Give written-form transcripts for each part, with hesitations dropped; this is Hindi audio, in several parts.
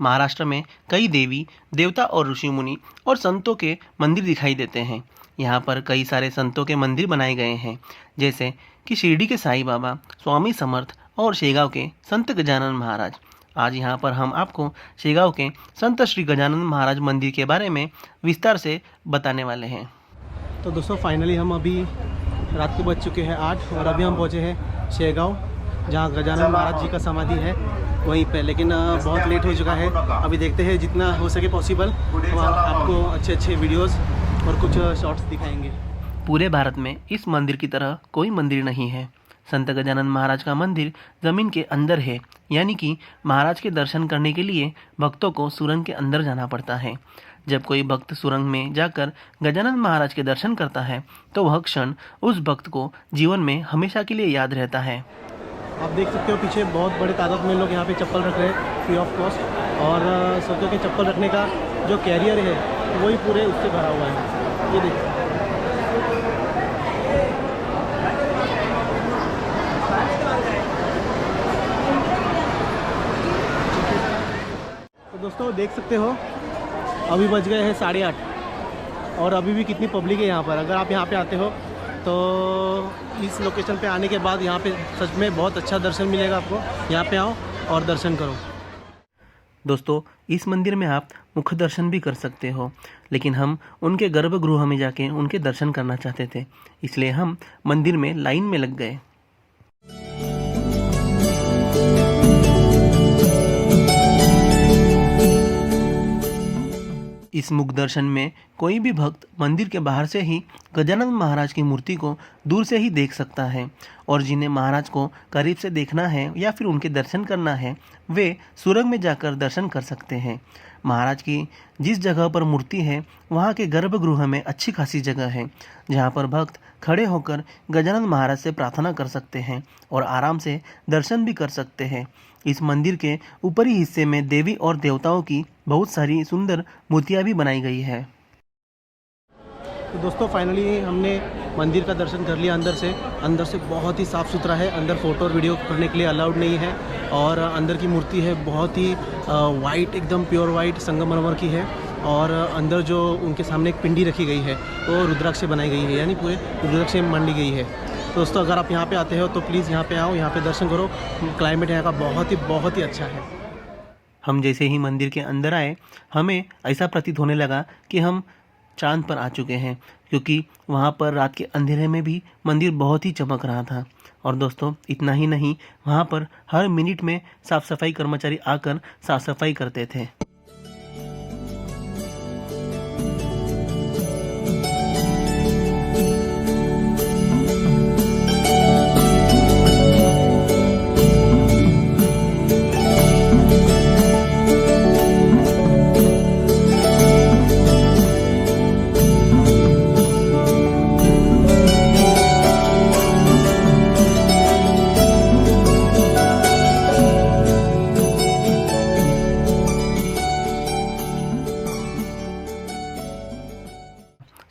महाराष्ट्र में कई देवी देवता और ऋषि मुनि और संतों के मंदिर दिखाई देते हैं। यहाँ पर कई सारे संतों के मंदिर बनाए गए हैं, जैसे कि शिरडी के साईं बाबा, स्वामी समर्थ और शेगांव के संत गजानन महाराज। आज यहाँ पर हम आपको शेगांव के संत श्री गजानन महाराज मंदिर के बारे में विस्तार से बताने वाले हैं। तो दोस्तों फाइनली हम अभी रात को बज चुके हैं 8 और अभी हम पहुँचे हैं शेगांव, जहाँ गजानन महाराज जी का समाधि है वहीं पे। लेकिन बहुत लेट हो चुका है। अभी देखते हैं जितना हो सके पॉसिबल हम आपको अच्छे वीडियोस और कुछ शॉर्ट्स दिखाएंगे। पूरे भारत में इस मंदिर की तरह कोई मंदिर नहीं है। संत गजानन महाराज का मंदिर ज़मीन के अंदर है, यानी कि महाराज के दर्शन करने के लिए भक्तों को सुरंग के अंदर जाना पड़ता है। जब कोई भक्त सुरंग में जाकर गजानन महाराज के दर्शन करता है तो वह क्षण उस भक्त को जीवन में हमेशा के लिए याद रहता है। आप देख सकते हो पीछे बहुत बड़े तादाद में लोग यहाँ पे चप्पल रख रहे हैं फ्री ऑफ कॉस्ट, और सोचो कि चप्पल रखने का जो कैरियर है वही पूरे उससे भरा हुआ है। ये देखिए, तो दोस्तों देख सकते हो अभी बज गए हैं 8:30 और अभी भी कितनी पब्लिक है यहाँ पर। अगर आप यहाँ पे आते हो तो इस लोकेशन पे आने के बाद यहाँ पे सच में बहुत अच्छा दर्शन मिलेगा आपको। यहाँ पे आओ और दर्शन करो। दोस्तों इस मंदिर में आप मुख्य दर्शन भी कर सकते हो, लेकिन हम उनके गर्भगृह में जाके उनके दर्शन करना चाहते थे, इसलिए हम मंदिर में लाइन में लग गए। इस मुख दर्शन में कोई भी भक्त मंदिर के बाहर से ही गजानन महाराज की मूर्ति को दूर से ही देख सकता है, और जिन्हें महाराज को करीब से देखना है या फिर उनके दर्शन करना है वे सुरंग में जाकर दर्शन कर सकते हैं। महाराज की जिस जगह पर मूर्ति है वहाँ के गर्भगृह में अच्छी खासी जगह है, जहाँ पर भक्त खड़े होकर गजानन महाराज से प्रार्थना कर सकते हैं और आराम से दर्शन भी कर सकते हैं। इस मंदिर के ऊपरी हिस्से में देवी और देवताओं की बहुत सारी सुंदर मूर्तियां भी बनाई गई है। तो दोस्तों फाइनली हमने मंदिर का दर्शन कर लिया अंदर से बहुत ही साफ़ सुथरा है। अंदर फ़ोटो और वीडियो करने के लिए अलाउड नहीं है, और अंदर की मूर्ति है बहुत ही वाइट, एकदम प्योर वाइट संगमरमर की है। और अंदर जो उनके सामने एक पिंडी रखी गई है वो रुद्राक्ष से बनाई गई है, यानी पूरे रुद्राक्ष से मंडी गई है। तो दोस्तों अगर आप यहाँ पे आते हो तो प्लीज़ यहाँ पे आओ, यहाँ पे दर्शन करो। क्लाइमेट यहाँ का बहुत ही अच्छा है। हम जैसे ही मंदिर के अंदर आए हमें ऐसा प्रतीत होने लगा कि हम चांद पर आ चुके हैं, क्योंकि वहाँ पर रात के अंधेरे में भी मंदिर बहुत ही चमक रहा था। और दोस्तों इतना ही नहीं, वहाँ पर हर मिनट में साफ़ सफाई कर्मचारी आकर साफ़ सफाई करते थे।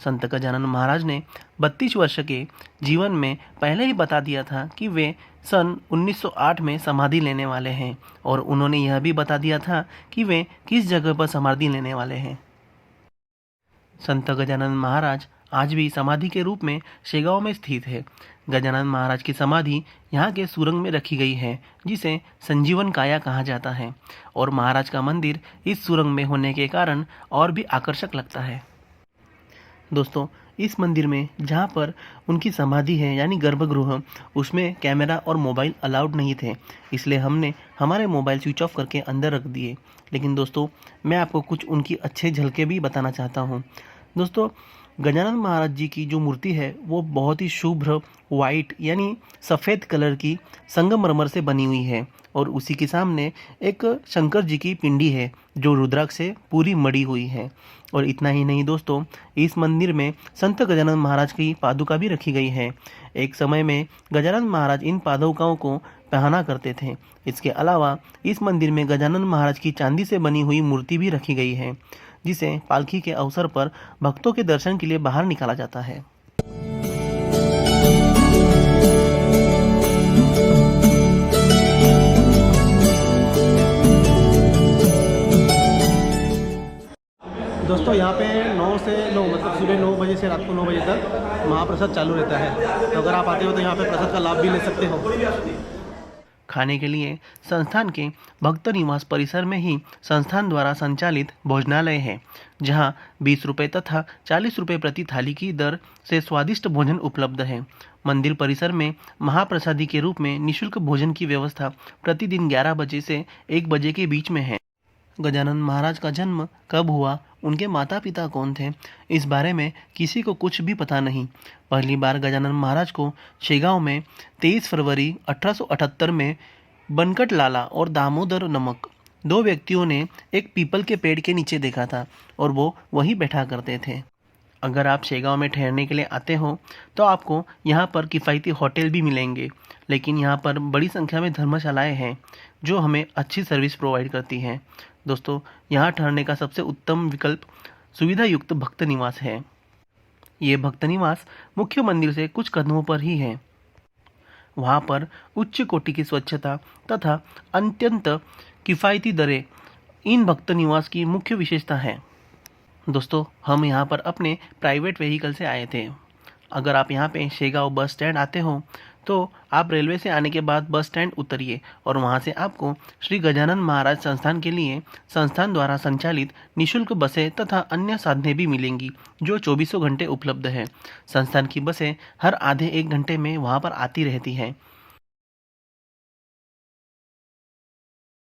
संत गजानन महाराज ने 32 वर्ष के जीवन में पहले ही बता दिया था कि वे सन 1908 में समाधि लेने वाले हैं, और उन्होंने यह भी बता दिया था कि वे किस जगह पर समाधि लेने वाले हैं। संत गजानन महाराज आज भी समाधि के रूप में शेगांव में स्थित है। गजानन महाराज की समाधि यहाँ के सुरंग में रखी गई है, जिसे संजीवन काया कहा जाता है, और महाराज का मंदिर इस सुरंग में होने के कारण और भी आकर्षक लगता है। दोस्तों इस मंदिर में जहाँ पर उनकी समाधि है यानी गर्भगृह, उसमें कैमरा और मोबाइल अलाउड नहीं थे, इसलिए हमने हमारे मोबाइल स्विच ऑफ करके अंदर रख दिए। लेकिन दोस्तों मैं आपको कुछ उनकी अच्छे झलके भी बताना चाहता हूँ। दोस्तों गजानन महाराज जी की जो मूर्ति है वो बहुत ही शुभ्र वाइट यानी सफ़ेद कलर की संगमरमर से बनी हुई है, और उसी के सामने एक शंकर जी की पिंडी है जो रुद्राक्ष से पूरी मड़ी हुई है। और इतना ही नहीं दोस्तों, इस मंदिर में संत गजानन महाराज की पादुका भी रखी गई है। एक समय में गजानन महाराज इन पादुकाओं को पहना करते थे। इसके अलावा इस मंदिर में गजानन महाराज की चांदी से बनी हुई मूर्ति भी रखी गई है, जिसे पालकी के अवसर पर भक्तों के दर्शन के लिए बाहर निकाला जाता है। दोस्तों यहाँ पे 9 से 9 मतलब सुबह 9 बजे से रात को 9 बजे तक महाप्रसाद चालू रहता है। तो अगर आप आते हो तो यहाँ पे प्रसाद का लाभ भी ले सकते हो। खाने के लिए संस्थान के भक्त निवास परिसर में ही संस्थान द्वारा संचालित भोजनालय है, जहां 20 रुपये तथा 40 रुपये प्रति थाली की दर से स्वादिष्ट भोजन उपलब्ध है। मंदिर परिसर में महाप्रसादी के रूप में निःशुल्क भोजन की व्यवस्था प्रतिदिन 11 बजे से 1 बजे के बीच में है। गजानन महाराज का जन्म कब हुआ, उनके माता पिता कौन थे, इस बारे में किसी को कुछ भी पता नहीं। पहली बार गजानन महाराज को शेगांव में 23 फरवरी 1878 में बनकट लाला और दामोदर नमक 2 व्यक्तियों ने एक पीपल के पेड़ के नीचे देखा था और वो वहीं बैठा करते थे। अगर आप शेगांव में ठहरने के लिए आते हो तो आपको यहाँ पर किफ़ायती होटल भी मिलेंगे, लेकिन यहाँ पर बड़ी संख्या में धर्मशालाएं हैं जो हमें अच्छी सर्विस प्रोवाइड करती हैं। दोस्तों, यहाँ ठहरने का सबसे उत्तम विकल्प सुविधा युक्त भक्त निवास है। ये भक्त निवास मुख्य मंदिर से कुछ कदमों पर ही है। वहाँ पर उच्च कोटि की स्वच्छता तथा अत्यंत किफ़ायती दरें इन भक्त निवास की मुख्य विशेषता है। दोस्तों, हम यहाँ पर अपने प्राइवेट व्हीकल से आए थे। अगर आप यहाँ पे शेगांव बस स्टैंड आते हो तो आप रेलवे से आने के बाद बस स्टैंड उतरिए और वहाँ से आपको श्री गजानन महाराज संस्थान के लिए संस्थान द्वारा संचालित निःशुल्क बसें तथा अन्य साधनें भी मिलेंगी जो 24 घंटे उपलब्ध है। संस्थान की बसें हर आधे 1 घंटे में वहाँ पर आती रहती हैं।